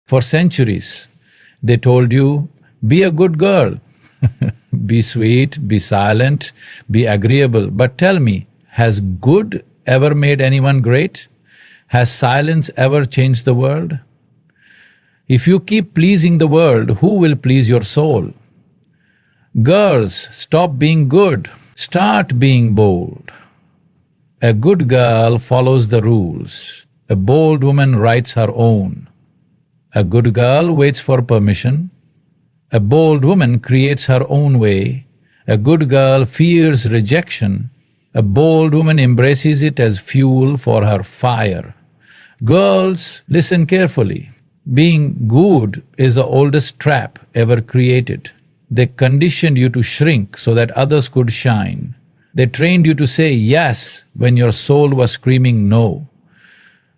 For centuries, they told you, be a good girl, be sweet, be silent, be agreeable. But tell me, has good ever made anyone great? Has silence ever changed the world? If you keep pleasing the world, who will please your soul? Girls, stop being good. Start being bold. A good girl follows the rules. A bold woman writes her own. A good girl waits for permission. A bold woman creates her own way. A good girl fears rejection. A bold woman embraces it as fuel for her fire. Girls, listen carefully. Being good is the oldest trap ever created. They conditioned you to shrink so that others could shine. They trained you to say yes when your soul was screaming no.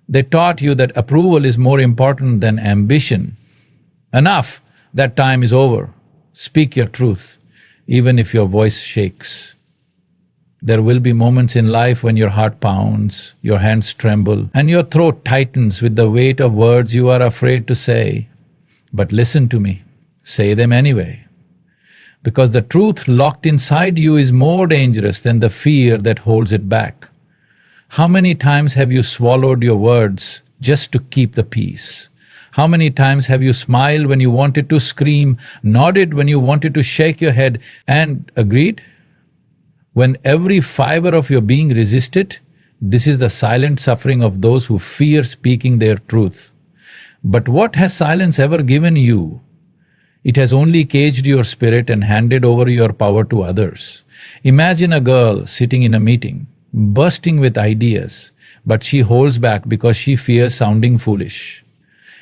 They taught you that approval is more important than ambition. Enough, that time is over. Speak your truth, even if your voice shakes. There will be moments in life when your heart pounds, your hands tremble, and your throat tightens with the weight of words you are afraid to say. But listen to me, say them anyway. Because the truth locked inside you is more dangerous than the fear that holds it back. How many times have you swallowed your words just to keep the peace? How many times have you smiled when you wanted to scream, nodded when you wanted to shake your head, and agreed? When every fiber of your being resisted, this is the silent suffering of those who fear speaking their truth. But what has silence ever given you? It has only caged your spirit and handed over your power to others. Imagine a girl sitting in a meeting, bursting with ideas, but she holds back because she fears sounding foolish.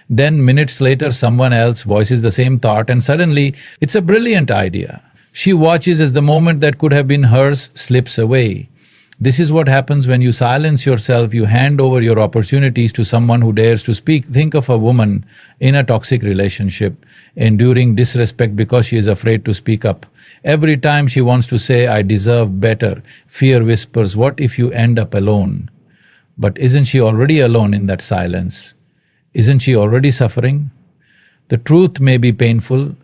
Then minutes later, someone else voices the same thought and suddenly it's a brilliant idea. She watches as the moment that could have been hers slips away. This is what happens when you silence yourself. You hand over your opportunities to someone who dares to speak. Think of a woman in a toxic relationship, enduring disrespect because she is afraid to speak up. Every time she wants to say, I deserve better, fear whispers, what if you end up alone? But isn't she already alone in that silence? Isn't she already suffering? The truth may be painful,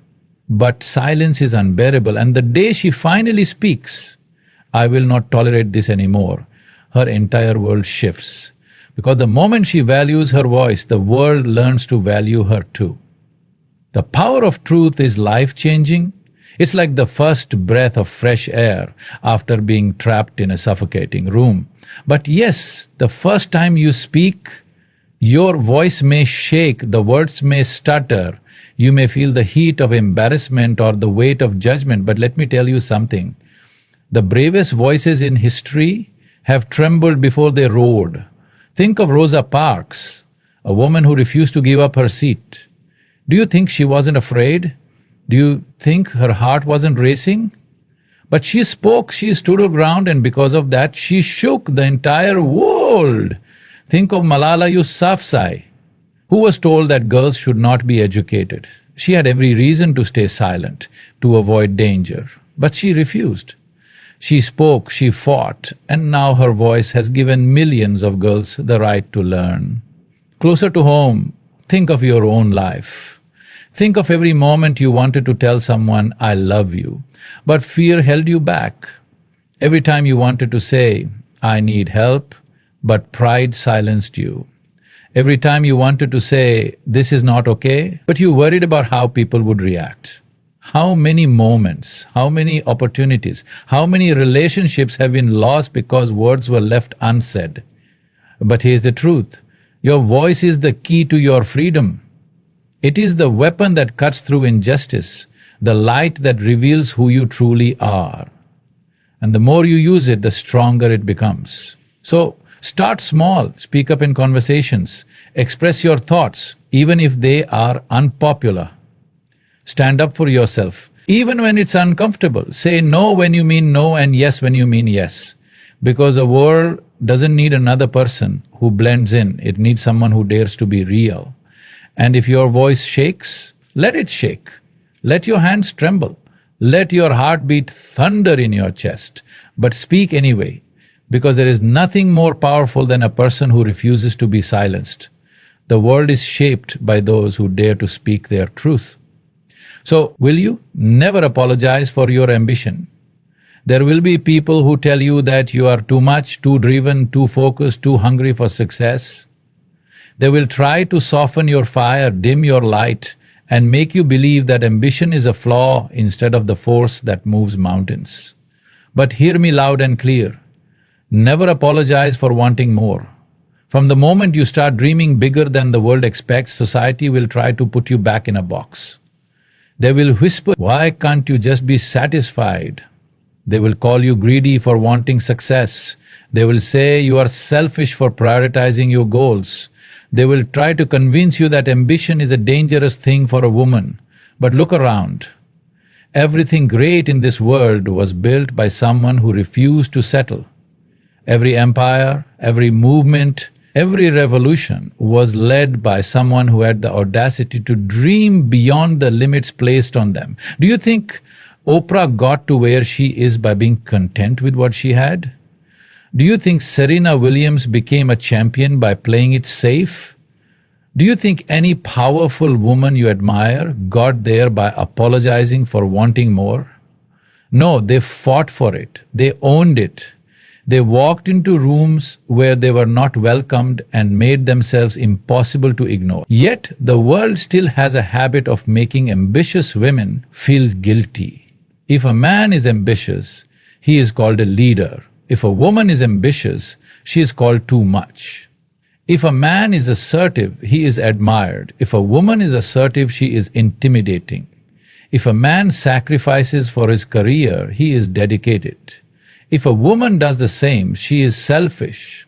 but silence is unbearable, and the day she finally speaks, I will not tolerate this anymore, her entire world shifts. Because the moment she values her voice, the world learns to value her too. The power of truth is life-changing. It's like the first breath of fresh air after being trapped in a suffocating room. But yes, the first time you speak, your voice may shake, the words may stutter, you may feel the heat of embarrassment or the weight of judgment, but let me tell you something. The bravest voices in history have trembled before they roared. Think of Rosa Parks, a woman who refused to give up her seat. Do you think she wasn't afraid? Do you think her heart wasn't racing? But she spoke, she stood her ground, and because of that, she shook the entire world. Think of Malala Yousafzai, who was told that girls should not be educated. She had every reason to stay silent, to avoid danger, but she refused. She spoke, she fought, and now her voice has given millions of girls the right to learn. Closer to home, think of your own life. Think of every moment you wanted to tell someone, I love you, but fear held you back. Every time you wanted to say, I need help, but pride silenced you. Every time you wanted to say, this is not okay, but you worried about how people would react. How many moments, how many opportunities, how many relationships have been lost because words were left unsaid? But here's the truth. Your voice is the key to your freedom. It is the weapon that cuts through injustice, the light that reveals who you truly are. And the more you use it, the stronger it becomes. So, start small, speak up in conversations, express your thoughts, even if they are unpopular. Stand up for yourself, even when it's uncomfortable. Say no when you mean no and yes when you mean yes. Because the world doesn't need another person who blends in, it needs someone who dares to be real. And if your voice shakes, let it shake. Let your hands tremble. Let your heart beat thunder in your chest. But speak anyway, because there is nothing more powerful than a person who refuses to be silenced. The world is shaped by those who dare to speak their truth. So, will you never apologize for your ambition? There will be people who tell you that you are too much, too driven, too focused, too hungry for success. They will try to soften your fire, dim your light, and make you believe that ambition is a flaw instead of the force that moves mountains. But hear me loud and clear. Never apologize for wanting more. From the moment you start dreaming bigger than the world expects, society will try to put you back in a box. They will whisper, "Why can't you just be satisfied?" They will call you greedy for wanting success. They will say you are selfish for prioritizing your goals. They will try to convince you that ambition is a dangerous thing for a woman. But look around. Everything great in this world was built by someone who refused to settle. Every empire, every movement, every revolution was led by someone who had the audacity to dream beyond the limits placed on them. Do you think Oprah got to where she is by being content with what she had? Do you think Serena Williams became a champion by playing it safe? Do you think any powerful woman you admire got there by apologizing for wanting more? No, they fought for it. They owned it. They walked into rooms where they were not welcomed and made themselves impossible to ignore. Yet, the world still has a habit of making ambitious women feel guilty. If a man is ambitious, he is called a leader. If a woman is ambitious, she is called too much. If a man is assertive, he is admired. If a woman is assertive, she is intimidating. If a man sacrifices for his career, he is dedicated. If a woman does the same, she is selfish.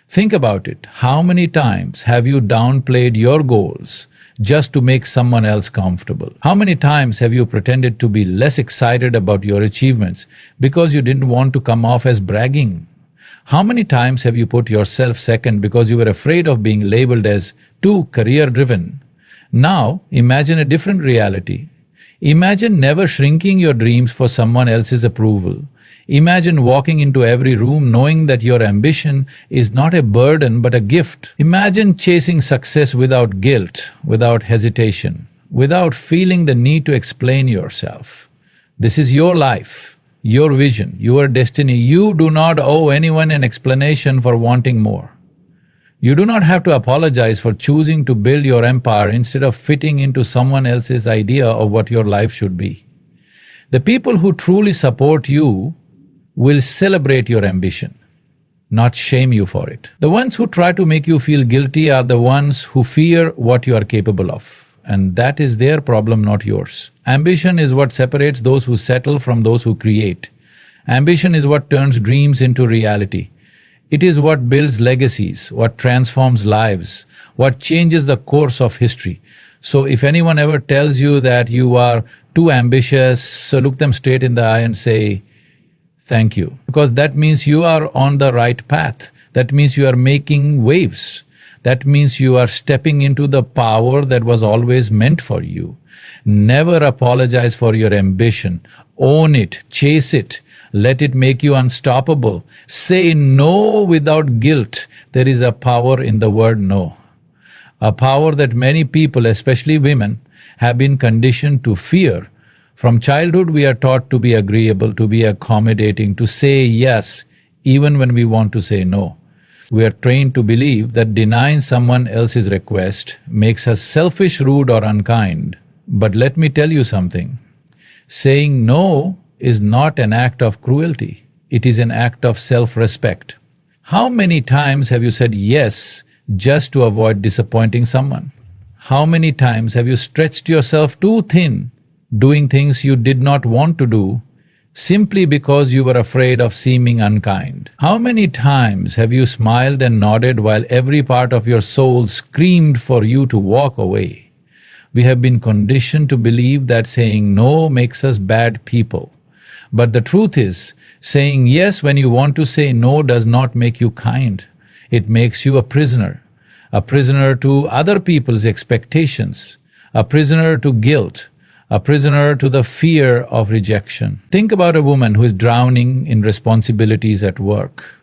Think about it. How many times have you downplayed your goals just to make someone else comfortable? How many times have you pretended to be less excited about your achievements because you didn't want to come off as bragging? How many times have you put yourself second because you were afraid of being labeled as too career-driven? Now, imagine a different reality. Imagine never shrinking your dreams for someone else's approval. Imagine walking into every room knowing that your ambition is not a burden but a gift. Imagine chasing success without guilt, without hesitation, without feeling the need to explain yourself. This is your life, your vision, your destiny. You do not owe anyone an explanation for wanting more. You do not have to apologize for choosing to build your empire instead of fitting into someone else's idea of what your life should be. The people who truly support you will celebrate your ambition, not shame you for it. The ones who try to make you feel guilty are the ones who fear what you are capable of, and that is their problem, not yours. Ambition is what separates those who settle from those who create. Ambition is what turns dreams into reality. It is what builds legacies, what transforms lives, what changes the course of history. So if anyone ever tells you that you are too ambitious, so look them straight in the eye and say, "Thank you," because that means you are on the right path. That means you are making waves. That means you are stepping into the power that was always meant for you. Never apologize for your ambition. Own it, chase it, let it make you unstoppable. Say no without guilt. There is a power in the word no. A power that many people, especially women, have been conditioned to fear. From childhood, we are taught to be agreeable, to be accommodating, to say yes, even when we want to say no. We are trained to believe that denying someone else's request makes us selfish, rude, or unkind. But let me tell you something. Saying no is not an act of cruelty. It is an act of self-respect. How many times have you said yes just to avoid disappointing someone? How many times have you stretched yourself too thin, doing things you did not want to do, simply because you were afraid of seeming unkind? How many times have you smiled and nodded while every part of your soul screamed for you to walk away? We have been conditioned to believe that saying no makes us bad people. But the truth is, saying yes when you want to say no does not make you kind. It makes you a prisoner to other people's expectations, a prisoner to guilt, a prisoner to the fear of rejection. Think about a woman who is drowning in responsibilities at work.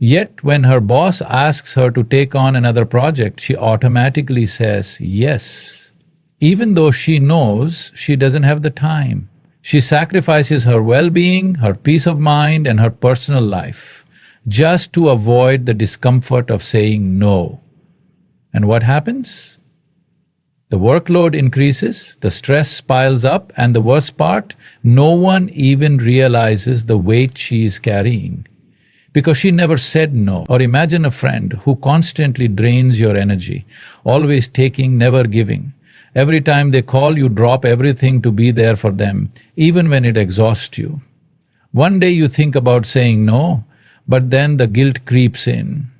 Yet when her boss asks her to take on another project, she automatically says yes, even though she knows she doesn't have the time. She sacrifices her well-being, her peace of mind, and her personal life just to avoid the discomfort of saying no. And what happens? The workload increases, the stress piles up, and the worst part, no one even realizes the weight she is carrying, because she never said no. Or imagine a friend who constantly drains your energy, always taking, never giving. Every time they call, you drop everything to be there for them, even when it exhausts you. One day you think about saying no, but then the guilt creeps in.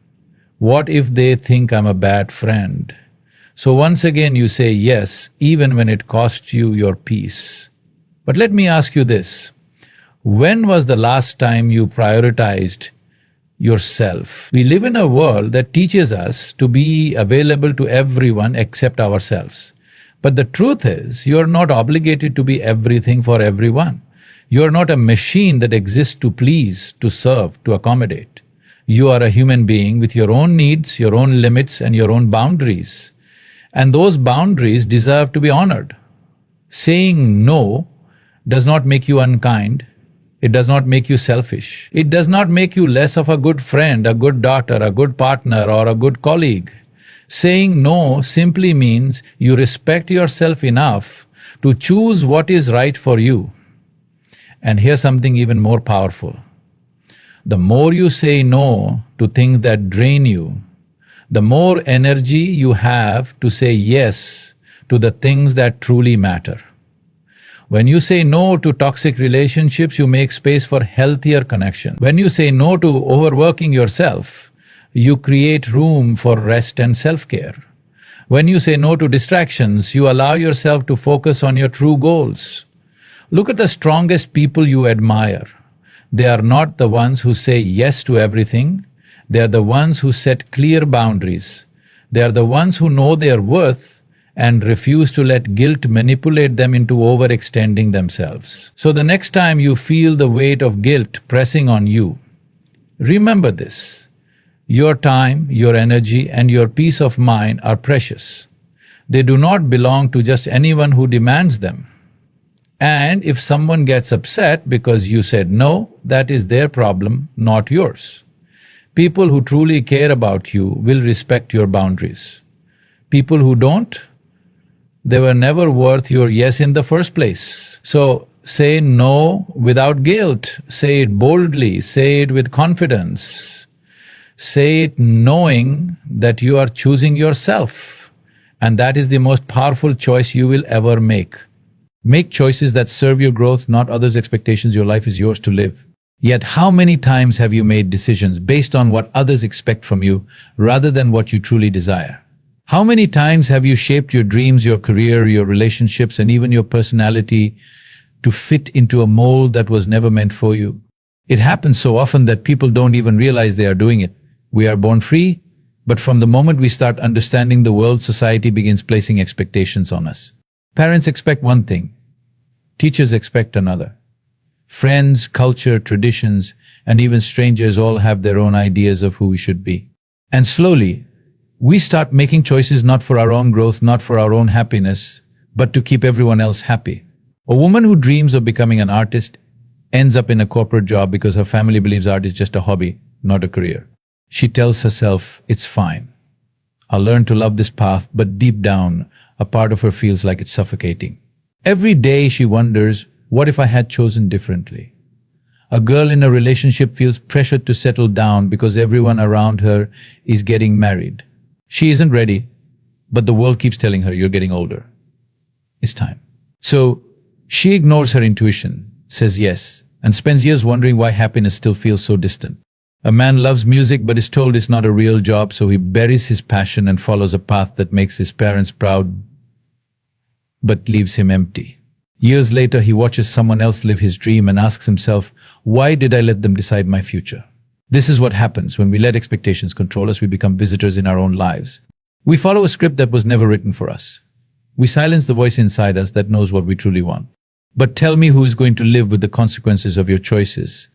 What if they think I'm a bad friend? So once again you say yes, even when it costs you your peace. But let me ask you this. When was the last time you prioritized yourself? We live in a world that teaches us to be available to everyone except ourselves. But the truth is, you are not obligated to be everything for everyone. You are not a machine that exists to please, to serve, to accommodate. You are a human being with your own needs, your own limits, and your own boundaries. And those boundaries deserve to be honored. Saying no does not make you unkind. It does not make you selfish. It does not make you less of a good friend, a good daughter, a good partner, or a good colleague. Saying no simply means you respect yourself enough to choose what is right for you. And here's something even more powerful. The more you say no to things that drain you, the more energy you have to say yes to the things that truly matter. When you say no to toxic relationships, you make space for healthier connection. When you say no to overworking yourself, you create room for rest and self-care. When you say no to distractions, you allow yourself to focus on your true goals. Look at the strongest people you admire. They are not the ones who say yes to everything. They are the ones who set clear boundaries. They are the ones who know their worth and refuse to let guilt manipulate them into overextending themselves. So the next time you feel the weight of guilt pressing on you, remember this. Your time, your energy, and your peace of mind are precious. They do not belong to just anyone who demands them. And if someone gets upset because you said no, that is their problem, not yours. People who truly care about you will respect your boundaries. People who don't, they were never worth your yes in the first place. So say no without guilt. Say it boldly. Say it with confidence. Say it knowing that you are choosing yourself. And that is the most powerful choice you will ever make. Make choices that serve your growth, not others' expectations. Your life is yours to live. Yet how many times have you made decisions based on what others expect from you rather than what you truly desire? How many times have you shaped your dreams, your career, your relationships, and even your personality to fit into a mold that was never meant for you? It happens so often that people don't even realize they are doing it. We are born free, but from the moment we start understanding the world, society begins placing expectations on us. Parents expect one thing. Teachers expect another. Friends, culture, traditions, and even strangers all have their own ideas of who we should be. And slowly, we start making choices not for our own growth, not for our own happiness, but to keep everyone else happy. A woman who dreams of becoming an artist ends up in a corporate job because her family believes art is just a hobby, not a career. She tells herself, it's fine. I'll learn to love this path, but deep down, a part of her feels like it's suffocating. Every day she wonders, what if I had chosen differently? A girl in a relationship feels pressured to settle down because everyone around her is getting married. She isn't ready, but the world keeps telling her, you're getting older. It's time. So she ignores her intuition, says yes, and spends years wondering why happiness still feels so distant. A man loves music but is told it's not a real job, so he buries his passion and follows a path that makes his parents proud but leaves him empty. Years later, he watches someone else live his dream and asks himself, why did I let them decide my future? This is what happens when we let expectations control us. We become visitors in our own lives. We follow a script that was never written for us. We silence the voice inside us that knows what we truly want. But tell me, who is going to live with the consequences of your choices?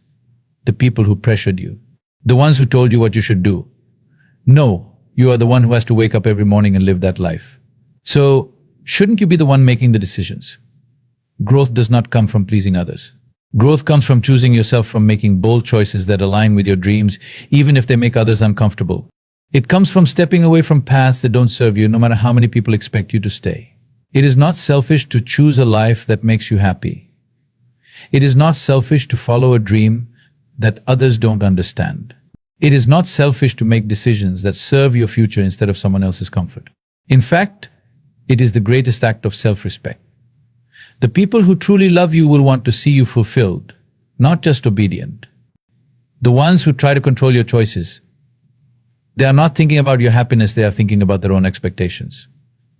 The people who pressured you. The ones who told you what you should do. No, you are the one who has to wake up every morning and live that life. So, shouldn't you be the one making the decisions? Growth does not come from pleasing others. Growth comes from choosing yourself, from making bold choices that align with your dreams, even if they make others uncomfortable. It comes from stepping away from paths that don't serve you, no matter how many people expect you to stay. It is not selfish to choose a life that makes you happy. It is not selfish to follow a dream that others don't understand. It is not selfish to make decisions that serve your future instead of someone else's comfort. In fact, it is the greatest act of self-respect. The people who truly love you will want to see you fulfilled, not just obedient. The ones who try to control your choices, they are not thinking about your happiness, they are thinking about their own expectations.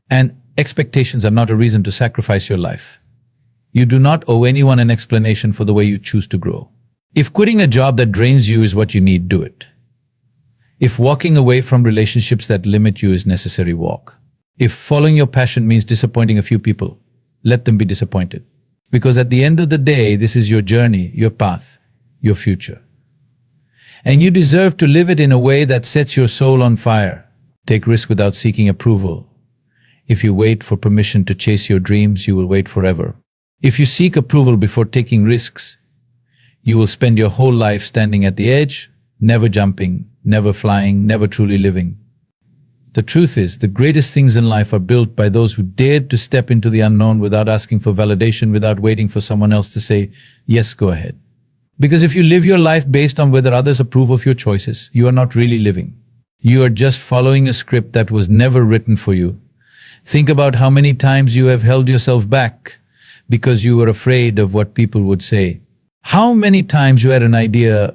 And expectations are not a reason to sacrifice your life. You do not owe anyone an explanation for the way you choose to grow. If quitting a job that drains you is what you need, do it. If walking away from relationships that limit you is necessary, walk. If following your passion means disappointing a few people, let them be disappointed. Because at the end of the day, this is your journey, your path, your future. And you deserve to live it in a way that sets your soul on fire. Take risk without seeking approval. If you wait for permission to chase your dreams, you will wait forever. If you seek approval before taking risks, you will spend your whole life standing at the edge, never jumping, never flying, never truly living. The truth is, the greatest things in life are built by those who dared to step into the unknown without asking for validation, without waiting for someone else to say, yes, go ahead. Because if you live your life based on whether others approve of your choices, you are not really living. You are just following a script that was never written for you. Think about how many times you have held yourself back because you were afraid of what people would say. How many times you had an idea,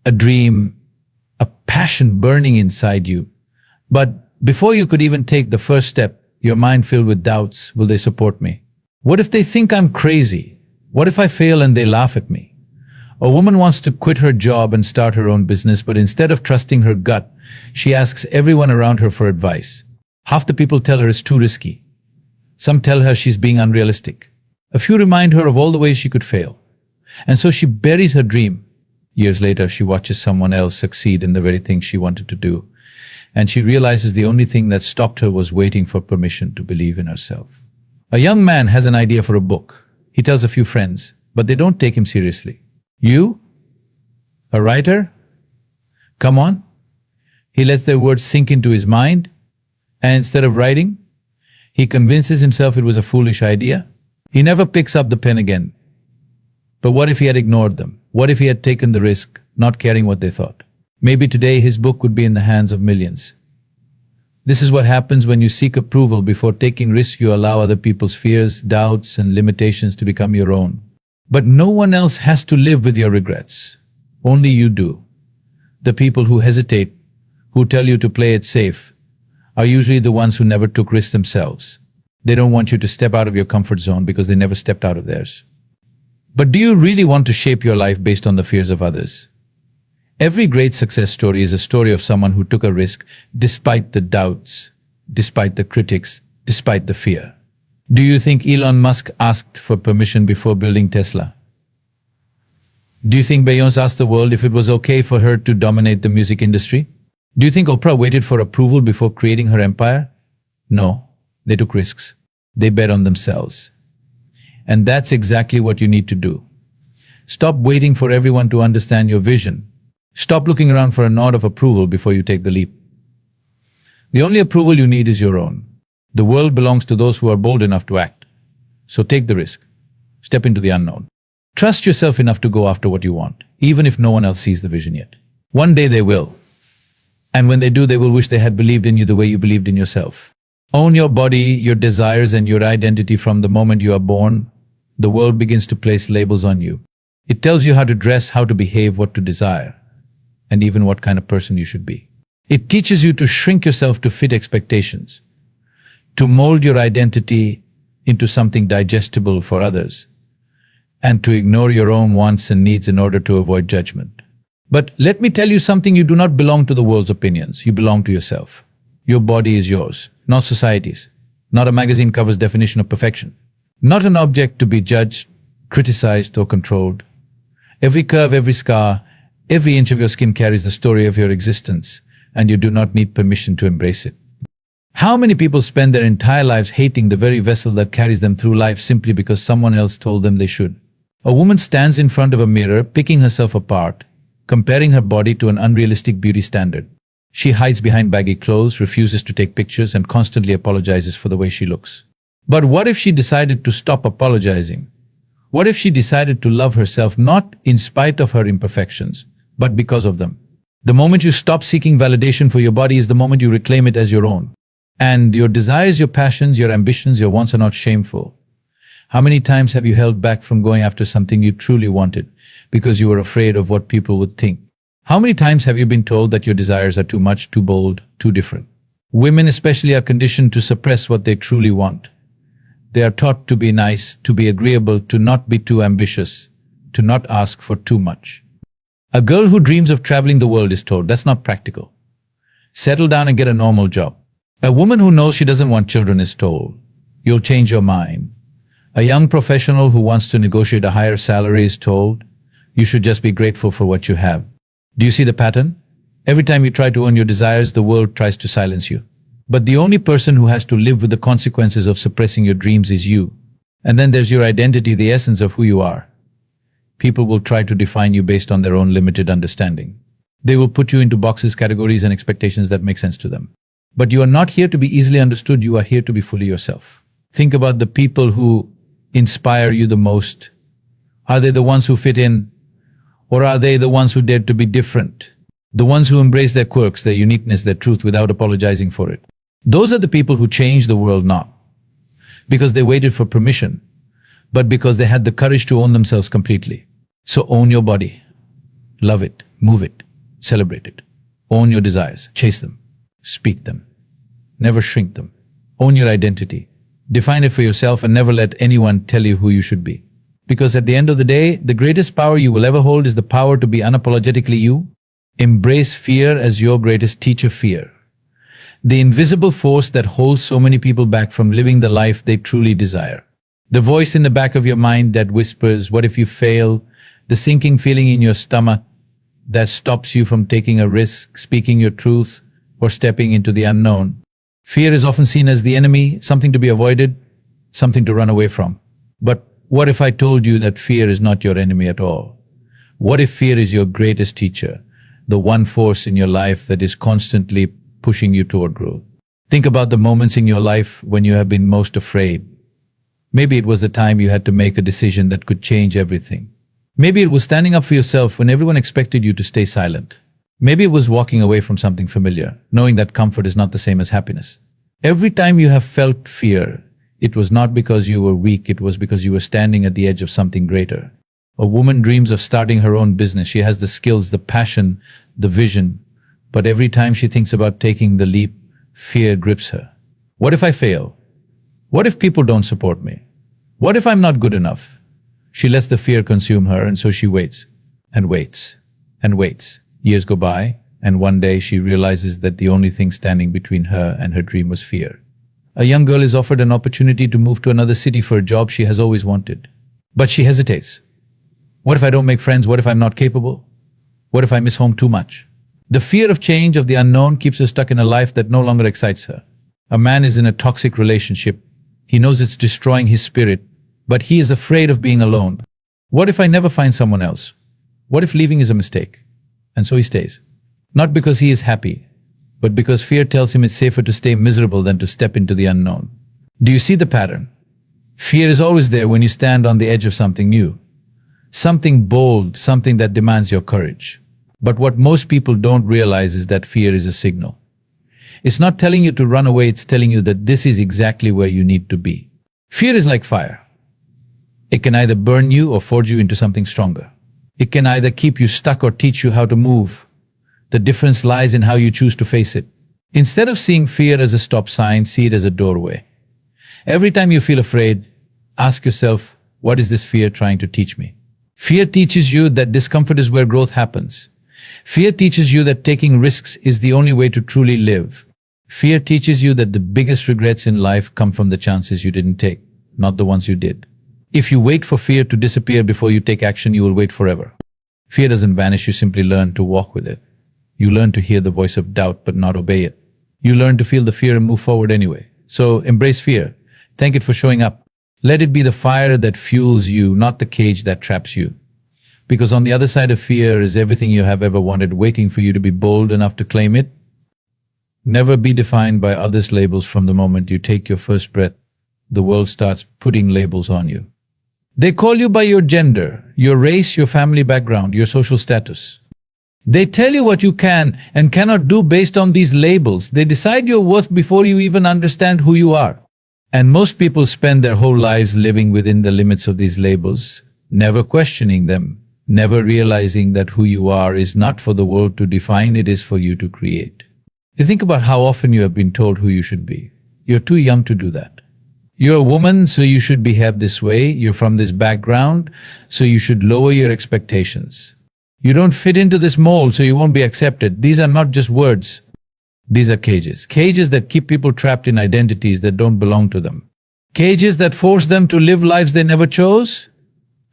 a dream, a passion burning inside you, but before you could even take the first step, your mind filled with doubts. Will they support me? What if they think I'm crazy? What if I fail and they laugh at me? A woman wants to quit her job and start her own business, but instead of trusting her gut, she asks everyone around her for advice. Half the people tell her it's too risky. Some tell her she's being unrealistic. A few remind her of all the ways she could fail. And so she buries her dream. Years later, she watches someone else succeed in the very thing she wanted to do. And she realizes the only thing that stopped her was waiting for permission to believe in herself. A young man has an idea for a book. He tells a few friends, but they don't take him seriously. You? A writer? Come on. He lets their words sink into his mind, and instead of writing, he convinces himself it was a foolish idea. He never picks up the pen again. But what if he had ignored them? What if he had taken the risk, not caring what they thought? Maybe today his book would be in the hands of millions. This is what happens when you seek approval before taking risks. You allow other people's fears, doubts, and limitations to become your own. But no one else has to live with your regrets. Only you do. The people who hesitate, who tell you to play it safe, are usually the ones who never took risks themselves. They don't want you to step out of your comfort zone because they never stepped out of theirs. But do you really want to shape your life based on the fears of others? Every great success story is a story of someone who took a risk despite the doubts, despite the critics, despite the fear. Do you think Elon Musk asked for permission before building Tesla? Do you think Beyoncé asked the world if it was okay for her to dominate the music industry? Do you think Oprah waited for approval before creating her empire? No, they took risks. They bet on themselves. And that's exactly what you need to do. Stop waiting for everyone to understand your vision. Stop looking around for a nod of approval before you take the leap. The only approval you need is your own. The world belongs to those who are bold enough to act. So take the risk. Step into the unknown. Trust yourself enough to go after what you want, even if no one else sees the vision yet. One day they will. And when they do, they will wish they had believed in you the way you believed in yourself. Own your body, your desires, and your identity from the moment you are born. The world begins to place labels on you. It tells you how to dress, how to behave, what to desire, and even what kind of person you should be. It teaches you to shrink yourself to fit expectations, to mold your identity into something digestible for others, and to ignore your own wants and needs in order to avoid judgment. But let me tell you something, you do not belong to the world's opinions. You belong to yourself. Your body is yours, not society's, not a magazine cover's definition of perfection, not an object to be judged, criticized, or controlled. Every curve, every scar, Every inch of your skin carries the story of your existence, and you do not need permission to embrace it. How many people spend their entire lives hating the very vessel that carries them through life simply because someone else told them they should? A woman stands in front of a mirror, picking herself apart, comparing her body to an unrealistic beauty standard. She hides behind baggy clothes, refuses to take pictures, and constantly apologizes for the way she looks. But what if she decided to stop apologizing? What if she decided to love herself not in spite of her imperfections, but because of them? The moment you stop seeking validation for your body is the moment you reclaim it as your own. And your desires, your passions, your ambitions, your wants are not shameful. How many times have you held back from going after something you truly wanted because you were afraid of what people would think? How many times have you been told that your desires are too much, too bold, too different? Women especially are conditioned to suppress what they truly want. They are taught to be nice, to be agreeable, to not be too ambitious, to not ask for too much. A girl who dreams of traveling the world is told, that's not practical. Settle down and get a normal job. A woman who knows she doesn't want children is told, you'll change your mind. A young professional who wants to negotiate a higher salary is told, you should just be grateful for what you have. Do you see the pattern? Every time you try to own your desires, the world tries to silence you. But the only person who has to live with the consequences of suppressing your dreams is you. And then there's your identity, the essence of who you are. People will try to define you based on their own limited understanding. They will put you into boxes, categories, and expectations that make sense to them. But you are not here to be easily understood, you are here to be fully yourself. Think about the people who inspire you the most. Are they the ones who fit in? Or are they the ones who dare to be different? The ones who embrace their quirks, their uniqueness, their truth without apologizing for it. Those are the people who change the world not because they waited for permission, but because they had the courage to own themselves completely. So own your body. Love it. Move it. Celebrate it. Own your desires. Chase them. Speak them. Never shrink them. Own your identity. Define it for yourself and never let anyone tell you who you should be. Because at the end of the day, the greatest power you will ever hold is the power to be unapologetically you. Embrace fear as your greatest teacher, fear. The invisible force that holds so many people back from living the life they truly desire. The voice in the back of your mind that whispers, what if you fail? The sinking feeling in your stomach that stops you from taking a risk, speaking your truth, or stepping into the unknown. Fear is often seen as the enemy, something to be avoided, something to run away from. But what if I told you that fear is not your enemy at all? What if fear is your greatest teacher, the one force in your life that is constantly pushing you toward growth? Think about the moments in your life when you have been most afraid. Maybe it was the time you had to make a decision that could change everything. Maybe it was standing up for yourself when everyone expected you to stay silent. Maybe it was walking away from something familiar, knowing that comfort is not the same as happiness. Every time you have felt fear, it was not because you were weak, it was because you were standing at the edge of something greater. A woman dreams of starting her own business. She has the skills, the passion, the vision. But every time she thinks about taking the leap, fear grips her. What if I fail? What if people don't support me? What if I'm not good enough? She lets the fear consume her, and so she waits and waits and waits. Years go by, and one day she realizes that the only thing standing between her and her dream was fear. A young girl is offered an opportunity to move to another city for a job she has always wanted. But she hesitates. What if I don't make friends? What if I'm not capable? What if I miss home too much? The fear of change, of the unknown, keeps her stuck in a life that no longer excites her. A man is in a toxic relationship. He knows it's destroying his spirit, but he is afraid of being alone. What if I never find someone else? What if leaving is a mistake? And so he stays. Not because he is happy, but because fear tells him it's safer to stay miserable than to step into the unknown. Do you see the pattern? Fear is always there when you stand on the edge of something new. Something bold, something that demands your courage. But what most people don't realize is that fear is a signal. It's not telling you to run away, it's telling you that this is exactly where you need to be. Fear is like fire. It can either burn you or forge you into something stronger. It can either keep you stuck or teach you how to move. The difference lies in how you choose to face it. Instead of seeing fear as a stop sign, see it as a doorway. Every time you feel afraid, ask yourself, what is this fear trying to teach me? Fear teaches you that discomfort is where growth happens. Fear teaches you that taking risks is the only way to truly live. Fear teaches you that the biggest regrets in life come from the chances you didn't take, not the ones you did. If you wait for fear to disappear before you take action, you will wait forever. Fear doesn't vanish, you simply learn to walk with it. You learn to hear the voice of doubt but not obey it. You learn to feel the fear and move forward anyway. So embrace fear. Thank it for showing up. Let it be the fire that fuels you, not the cage that traps you. Because on the other side of fear is everything you have ever wanted, waiting for you to be bold enough to claim it. Never be defined by others' labels. From the moment you take your first breath, the world starts putting labels on you. They call you by your gender, your race, your family background, your social status. They tell you what you can and cannot do based on these labels. They decide your worth before you even understand who you are. And most people spend their whole lives living within the limits of these labels, never questioning them, never realizing that who you are is not for the world to define, it is for you to create. You think about how often you have been told who you should be. You're too young to do that. You're a woman, so you should behave this way. You're from this background, so you should lower your expectations. You don't fit into this mold, so you won't be accepted. These are not just words. These are cages. Cages that keep people trapped in identities that don't belong to them. Cages that force them to live lives they never chose.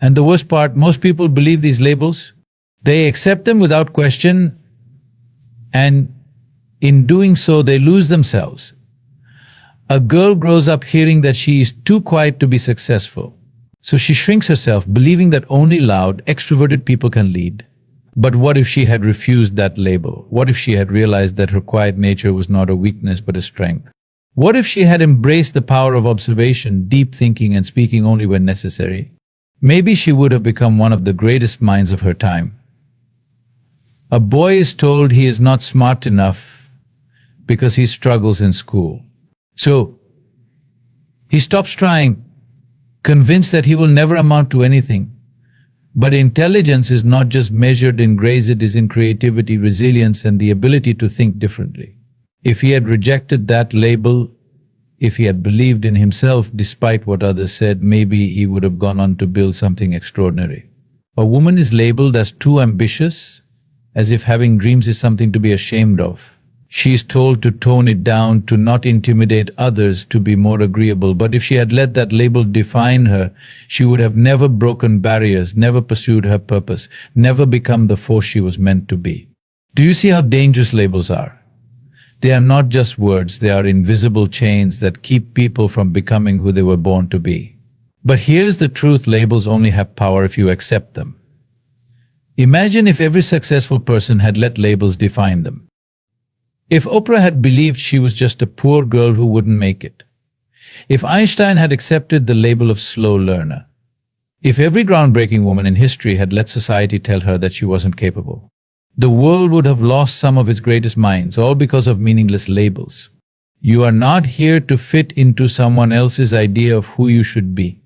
And the worst part, most people believe these labels. They accept them without question, and in doing so, they lose themselves. A girl grows up hearing that she is too quiet to be successful. So she shrinks herself, believing that only loud, extroverted people can lead. But what if she had refused that label? What if she had realized that her quiet nature was not a weakness but a strength? What if she had embraced the power of observation, deep thinking, and speaking only when necessary? Maybe she would have become one of the greatest minds of her time. A boy is told he is not smart enough because he struggles in school. So he stops trying, convinced that he will never amount to anything. But intelligence is not just measured in grades, it is in creativity, resilience, and the ability to think differently. If he had rejected that label, if he had believed in himself despite what others said, maybe he would have gone on to build something extraordinary. A woman is labeled as too ambitious, as if having dreams is something to be ashamed of. She is told to tone it down, to not intimidate others, to be more agreeable. But if she had let that label define her, she would have never broken barriers, never pursued her purpose, never become the force she was meant to be. Do you see how dangerous labels are? They are not just words, they are invisible chains that keep people from becoming who they were born to be. But here's the truth, labels only have power if you accept them. Imagine if every successful person had let labels define them. If Oprah had believed she was just a poor girl who wouldn't make it. If Einstein had accepted the label of slow learner. If every groundbreaking woman in history had let society tell her that she wasn't capable. The world would have lost some of its greatest minds, all because of meaningless labels. You are not here to fit into someone else's idea of who you should be.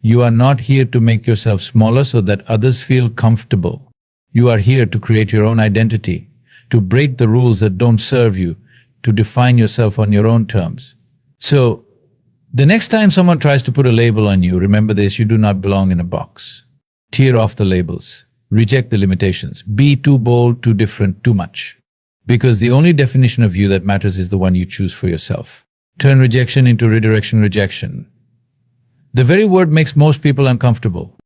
You are not here to make yourself smaller so that others feel comfortable. You are here to create your own identity, to break the rules that don't serve you, to define yourself on your own terms. So, the next time someone tries to put a label on you, remember this: you do not belong in a box. Tear off the labels. Reject the limitations. Be too bold, too different, too much. Because the only definition of you that matters is the one you choose for yourself. Turn rejection into rejection. The very word makes most people uncomfortable.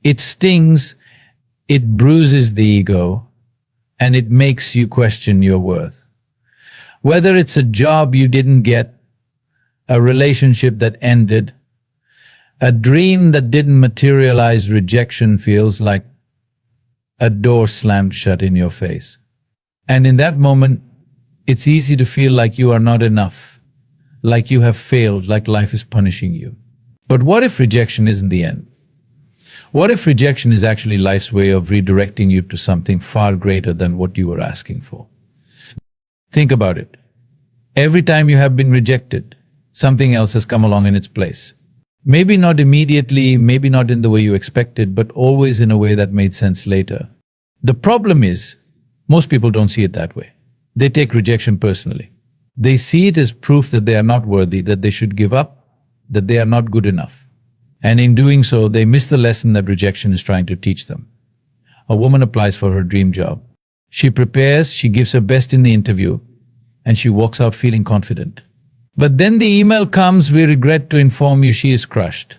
It stings, it bruises the ego, and it makes you question your worth. Whether it's a job you didn't get, a relationship that ended, a dream that didn't materialize, rejection feels like a door slammed shut in your face. And in that moment, it's easy to feel like you are not enough, like you have failed, like life is punishing you. But what if rejection isn't the end? What if rejection is actually life's way of redirecting you to something far greater than what you were asking for? Think about it. Every time you have been rejected, something else has come along in its place. Maybe not immediately, maybe not in the way you expected, but always in a way that made sense later. The problem is, most people don't see it that way. They take rejection personally. They see it as proof that they are not worthy, that they should give up, that they are not good enough. And in doing so, they miss the lesson that rejection is trying to teach them. A woman applies for her dream job. She prepares, she gives her best in the interview, and she walks out feeling confident. But then the email comes: "We regret to inform you she is crushed."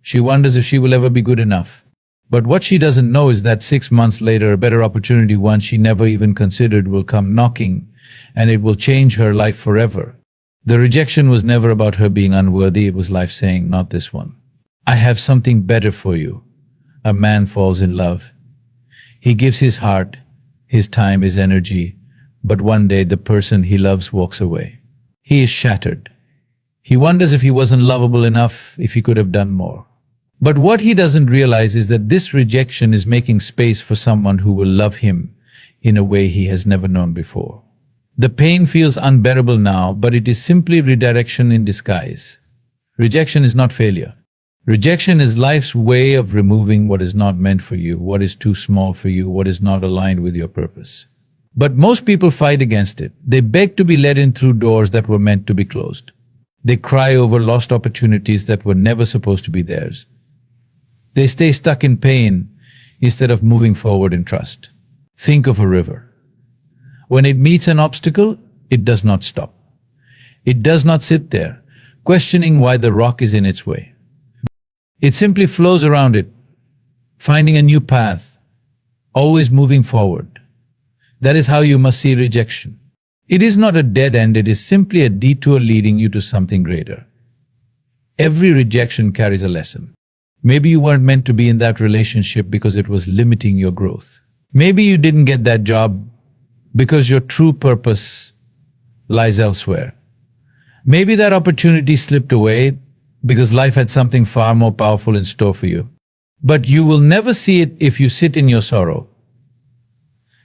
She wonders if she will ever be good enough. But what she doesn't know is that 6 months later, a better opportunity, one she never even considered, will come knocking, and it will change her life forever. The rejection was never about her being unworthy. It was life saying, not this one. I have something better for you. A man falls in love. He gives his heart, his time, his energy, but one day the person he loves walks away. He is shattered. He wonders if he wasn't lovable enough, if he could have done more. But what he doesn't realize is that this rejection is making space for someone who will love him in a way he has never known before. The pain feels unbearable now, but it is simply redirection in disguise. Rejection is not failure. Rejection is life's way of removing what is not meant for you, what is too small for you, what is not aligned with your purpose. But most people fight against it. They beg to be let in through doors that were meant to be closed. They cry over lost opportunities that were never supposed to be theirs. They stay stuck in pain instead of moving forward in trust. Think of a river. When it meets an obstacle, it does not stop. It does not sit there, questioning why the rock is in its way. It simply flows around it, finding a new path, always moving forward. That is how you must see rejection. It is not a dead end, it is simply a detour leading you to something greater. Every rejection carries a lesson. Maybe you weren't meant to be in that relationship because it was limiting your growth. Maybe you didn't get that job because your true purpose lies elsewhere. Maybe that opportunity slipped away because life had something far more powerful in store for you. But you will never see it if you sit in your sorrow.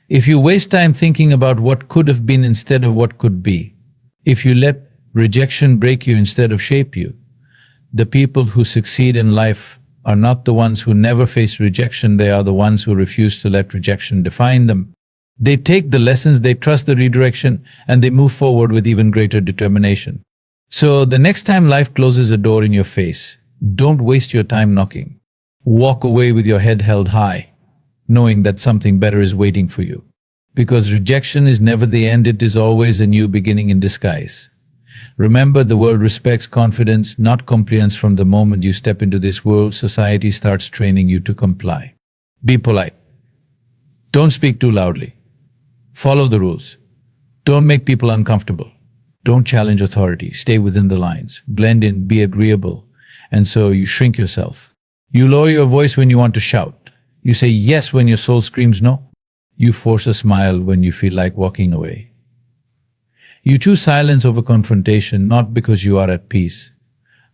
If you waste time thinking about what could have been instead of what could be. If you let rejection break you instead of shape you. The people who succeed in life are not the ones who never face rejection, they are the ones who refuse to let rejection define them. They take the lessons, they trust the redirection, and they move forward with even greater determination. So the next time life closes a door in your face, don't waste your time knocking. Walk away with your head held high, knowing that something better is waiting for you. Because rejection is never the end, it is always a new beginning in disguise. Remember, the world respects confidence, not compliance. From the moment you step into this world, society starts training you to comply. Be polite. Don't speak too loudly. Follow the rules. Don't make people uncomfortable. Don't challenge authority. Stay within the lines. Blend in, be agreeable. And so you shrink yourself. You lower your voice when you want to shout. You say yes when your soul screams no. You force a smile when you feel like walking away. You choose silence over confrontation, not because you are at peace,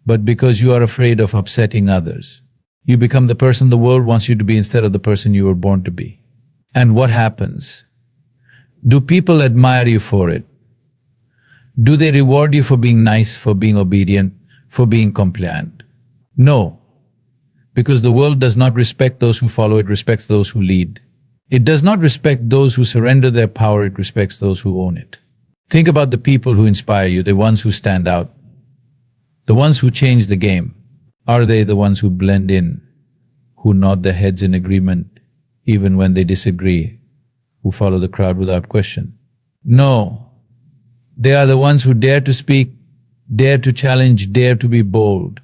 but because you are afraid of upsetting others. You become the person the world wants you to be instead of the person you were born to be. And what happens? Do people admire you for it? Do they reward you for being nice, for being obedient, for being compliant? No, because the world does not respect those who follow, it respects those who lead. It does not respect those who surrender their power, it respects those who own it. Think about the people who inspire you, the ones who stand out, the ones who change the game. Are they the ones who blend in, who nod their heads in agreement even when they disagree, who follow the crowd without question? No, they are the ones who dare to speak, dare to challenge, dare to be bold.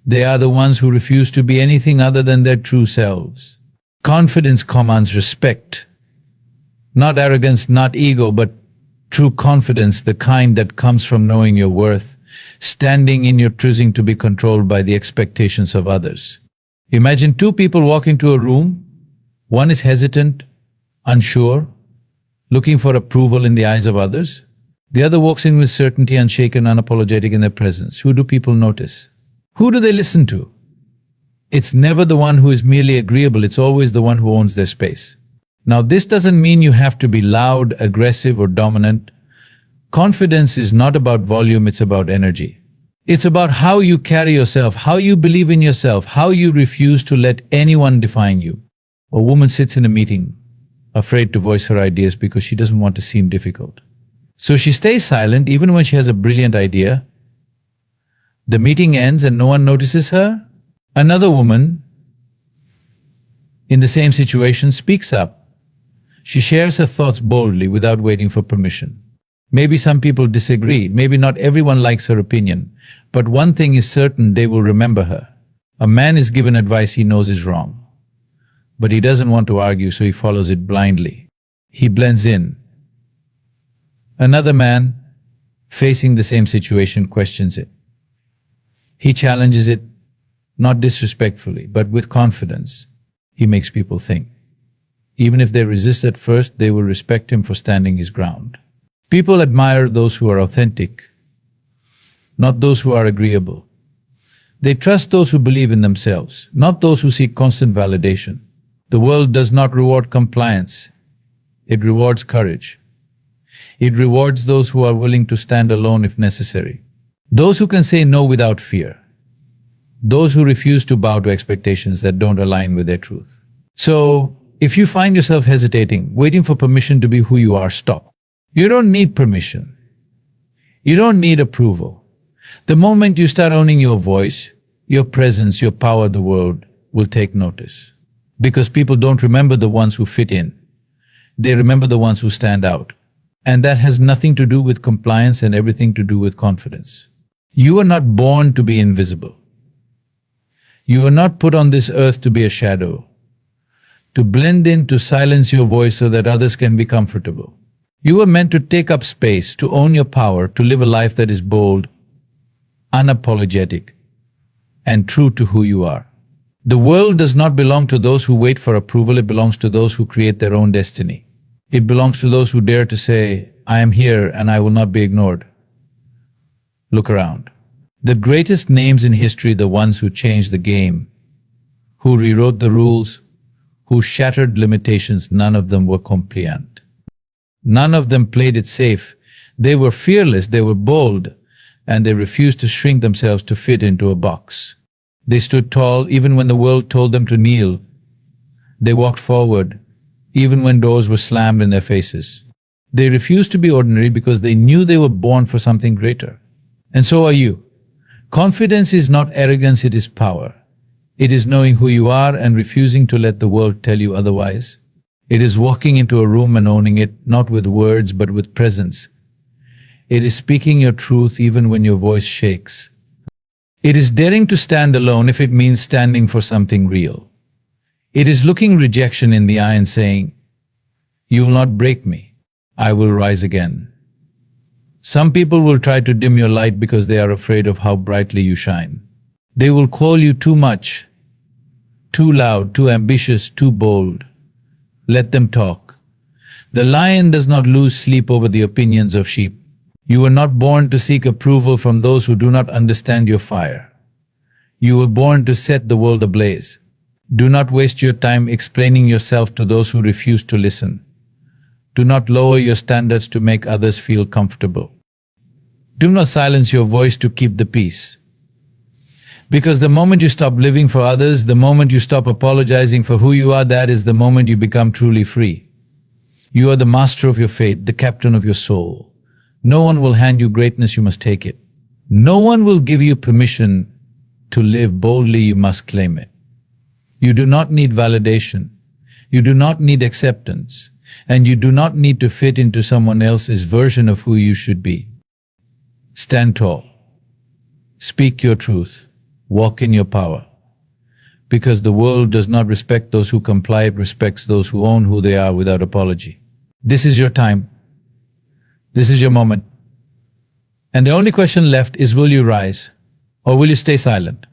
They are the ones who refuse to be anything other than their true selves. Confidence commands respect. Not arrogance, not ego, but true confidence, the kind that comes from knowing your worth, standing in your choosing to be controlled by the expectations of others. Imagine two people walk into a room. One is hesitant, unsure, looking for approval in the eyes of others. The other walks in with certainty, unshaken, unapologetic in their presence. Who do people notice? Who do they listen to? It's never the one who is merely agreeable, it's always the one who owns their space. Now, this doesn't mean you have to be loud, aggressive, or dominant. Confidence is not about volume, it's about energy. It's about how you carry yourself, how you believe in yourself, how you refuse to let anyone define you. A woman sits in a meeting, afraid to voice her ideas because she doesn't want to seem difficult. So she stays silent even when she has a brilliant idea. The meeting ends and no one notices her. Another woman in the same situation speaks up. She shares her thoughts boldly without waiting for permission. Maybe some people disagree, maybe not everyone likes her opinion, but one thing is certain, they will remember her. A man is given advice he knows is wrong. but he doesn't want to argue, so he follows it blindly. He blends in. Another man, facing the same situation, questions it. He challenges it, not disrespectfully, but with confidence. He makes people think. Even if they resist at first, they will respect him for standing his ground. People admire those who are authentic, not those who are agreeable. They trust those who believe in themselves, not those who seek constant validation. The world does not reward compliance. It rewards courage. It rewards those who are willing to stand alone if necessary. Those who can say no without fear. Those who refuse to bow to expectations that don't align with their truth. So, if you find yourself hesitating, waiting for permission to be who you are, stop. You don't need permission. You don't need approval. The moment you start owning your voice, your presence, your power, the world will take notice. Because people don't remember the ones who fit in. They remember the ones who stand out. And that has nothing to do with compliance and everything to do with confidence. You are not born to be invisible. You are not put on this earth to be a shadow, to blend in, to silence your voice so that others can be comfortable. You are meant to take up space, to own your power, to live a life that is bold, unapologetic, and true to who you are. The world does not belong to those who wait for approval. It belongs to those who create their own destiny. It belongs to those who dare to say, I am here and I will not be ignored. Look around. The greatest names in history, the ones who changed the game, who rewrote the rules, who shattered limitations, none of them were compliant. None of them played it safe. They were fearless, they were bold, and they refused to shrink themselves to fit into a box. They stood tall even when the world told them to kneel. They walked forward even when doors were slammed in their faces. They refused to be ordinary because they knew they were born for something greater. And so are you. Confidence is not arrogance, it is power. It is knowing who you are and refusing to let the world tell you otherwise. It is walking into a room and owning it, not with words but with presence. It is speaking your truth even when your voice shakes. It is daring to stand alone if it means standing for something real. It is looking rejection in the eye and saying, you will not break me. I will rise again. Some people will try to dim your light because they are afraid of how brightly you shine. They will call you too much, too loud, too ambitious, too bold. Let them talk. The lion does not lose sleep over the opinions of sheep. You were not born to seek approval from those who do not understand your fire. You were born to set the world ablaze. Do not waste your time explaining yourself to those who refuse to listen. Do not lower your standards to make others feel comfortable. Do not silence your voice to keep the peace. Because the moment you stop living for others, the moment you stop apologizing for who you are, that is the moment you become truly free. You are the master of your fate, the captain of your soul. No one will hand you greatness, you must take it. No one will give you permission to live boldly, you must claim it. You do not need validation. You do not need acceptance. And you do not need to fit into someone else's version of who you should be. Stand tall. Speak your truth. Walk in your power. Because the world does not respect those who comply, it respects those who own who they are without apology. This is your time. This is your moment. And the only question left is, will you rise or will you stay silent?